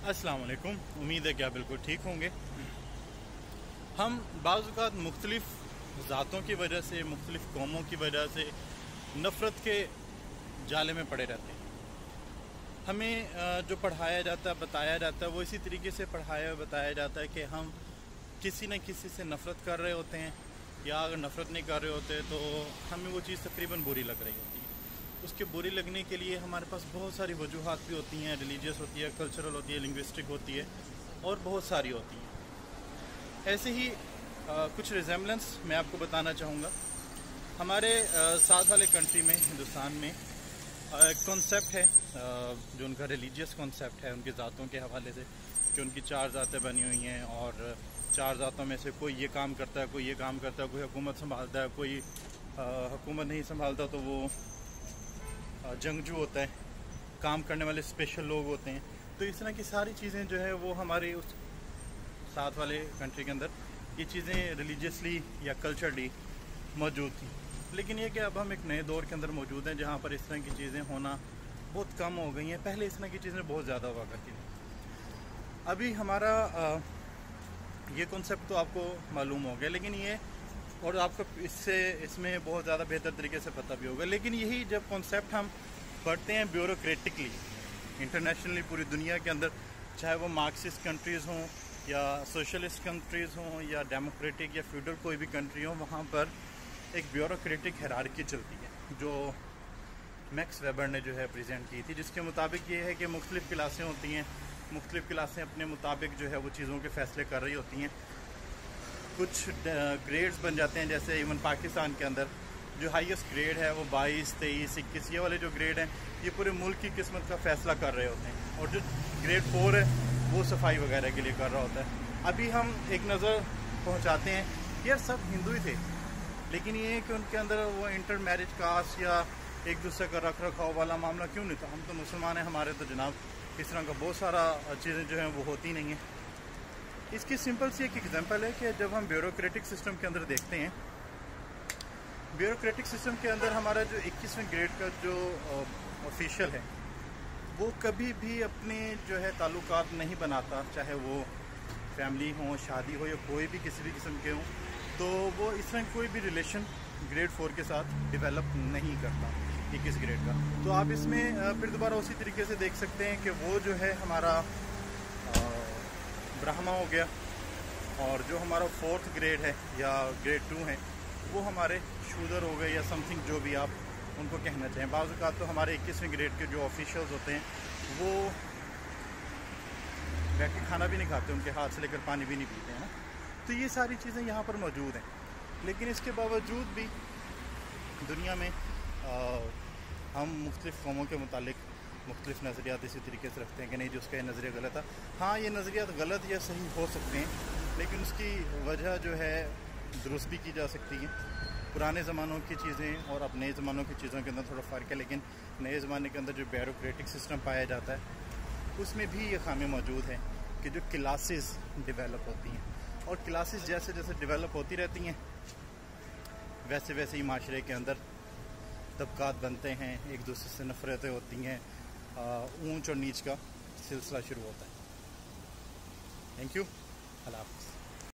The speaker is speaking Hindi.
अस्सलाम वालेकुम। उम्मीद है कि आप बिल्कुल ठीक होंगे। हम बाज़ औक़ात मुख्तलिफ़ ज़ातों की वजह से, मुख्तलिफ़ कौमों की वजह से नफ़रत के जाले में पड़े रहते हैं। हमें जो पढ़ाया जाता है, बताया जाता है, वो इसी तरीके से पढ़ाया बताया जाता है कि हम किसी न किसी से नफ़रत कर रहे होते हैं, या अगर नफ़रत नहीं कर रहे होते तो हमें वो चीज़ तकरीबन बुरी लग रही होती है। उसके बुरी लगने के लिए हमारे पास बहुत सारी वजूहात भी होती हैं, रिलीजियस होती है, कल्चरल होती है, लिंग्विस्टिक होती है और बहुत सारी होती हैं। ऐसे ही कुछ रिजेम्बलेंस मैं आपको बताना चाहूँगा। हमारे साथ वाले कंट्री में, हिंदुस्तान में एक कॉन्सेप्ट है जो उनका रिलीजियस कॉन्सेप्ट है, उनकी ज़ातों के हवाले से, कि उनकी 4 ज़ातें बनी हुई हैं और 4 ज़ातों में से कोई ये काम करता है, कोई ये काम करता है, कोई हुकूमत संभालता है, कोई हुकूमत नहीं संभालता तो वो जंगजू होता है, काम करने वाले स्पेशल लोग होते हैं। तो इस तरह की सारी चीज़ें जो है वो हमारे उस साथ वाले कंट्री के अंदर ये चीज़ें रिलीजियसली या कल्चरली मौजूद थी। लेकिन ये कि अब हम एक नए दौर के अंदर मौजूद हैं जहाँ पर इस तरह की चीज़ें होना बहुत कम हो गई हैं। पहले इस तरह की चीज़ें बहुत ज़्यादा हुआ करती थी। अभी हमारा ये कॉन्सेप्ट तो आपको मालूम हो गया, लेकिन ये और आपको इसमें बहुत ज़्यादा बेहतर तरीके से पता भी होगा। लेकिन यही जब कॉन्सेप्ट हम पढ़ते हैं ब्यूरोक्रेटिकली इंटरनेशनली पूरी दुनिया के अंदर, चाहे वो मार्क्सिस्ट कंट्रीज़ हों या सोशलिस्ट कंट्रीज़ हों या डेमोक्रेटिक या फ्यूडल कोई भी कंट्री हो, वहाँ पर एक ब्यूरोक्रेटिक हायरार्की चलती है जो मैक्स वेबर ने जो है प्रेजेंट की थी, जिसके मुताबिक ये है कि मुख्तलिफ़ क्लासें होती हैं, मुख्तलिफ़ क्लासें अपने मुताबिक जो है वो चीज़ों के फ़ैसले कर रही होती हैं। कुछ ग्रेड्स बन जाते हैं, जैसे इवन पाकिस्तान के अंदर जो हाईएस्ट ग्रेड है वो 22, 23, 21 ये वाले जो ग्रेड हैं ये पूरे मुल्क की किस्मत का फ़ैसला कर रहे होते हैं, और जो ग्रेड 4 है वो सफाई वगैरह के लिए कर रहा होता है। अभी हम एक नज़र पहुंचाते हैं, यार सब हिंदू ही थे, लेकिन ये है कि उनके अंदर वो इंटर मैरिज कास्ट या एक दूसरे का रख रखाव वाला मामला क्यों नहीं था। हम तो मुसलमान हैं, हमारे तो जनाब इस तरह का बहुत सारा चीज़ें जो हैं वो होती नहीं हैं। इसकी सिंपल सी एक एग्जांपल है कि जब हम ब्यूरोक्रेटिक सिस्टम के अंदर देखते हैं, ब्यूरोक्रेटिक सिस्टम के अंदर हमारा जो 21वें ग्रेड का जो ऑफिशियल है वो कभी भी अपने जो है ताल्लुकात नहीं बनाता, चाहे वो फैमिली हो, शादी हो या कोई भी किसी भी किस्म के हों, तो वो इस तरह कोई भी रिलेशन ग्रेड 4 के साथ डेवलप नहीं करता 21 ग्रेड का। तो आप इसमें फिर दोबारा उसी तरीके से देख सकते हैं कि वो जो है हमारा ब्राह्मण हो गया, और जो हमारा 4th ग्रेड है या ग्रेड 2 है वो हमारे शूदर हो गए या समथिंग, जो भी आप उनको कहना चाहें। बाज़ औक़ात तो हमारे 21वें ग्रेड के जो ऑफिशियल्स होते हैं वो बैठ के खाना भी नहीं खाते, उनके हाथ से लेकर पानी भी नहीं पीते हैं ना। तो ये सारी चीज़ें यहाँ पर मौजूद हैं, लेकिन इसके बावजूद भी दुनिया में हम मुख्तलिफ़ कौमों के मुतालिक मुख्तलिफ़ नज़रियात इसी तरीके से रखते हैं कि नहीं जो उसका ये नज़रिया गलत है। हाँ, ये नज़रियात गलत या सही हो सकते हैं, लेकिन उसकी वजह जो है दुरुस्त भी की जा सकती है। पुराने ज़मानों की चीज़ें और अब नए ज़मानों की चीज़ों के अंदर थोड़ा फ़र्क है, लेकिन नए ज़माने के अंदर जो ब्यूरोक्रेटिक सिस्टम पाया जाता है उसमें भी ये खामी मौजूद है कि जो क्लासेस डेवलप होती हैं, और क्लासेस जैसे जैसे डेवलप होती रहती हैं वैसे वैसे ही माशरे के अंदर तबकात बनते हैं, एक दूसरे से नफ़रतें होती हैं, ऊंच और नीच का सिलसिला शुरू होता है। थैंक यू, अल्लाह हाफ़िज़।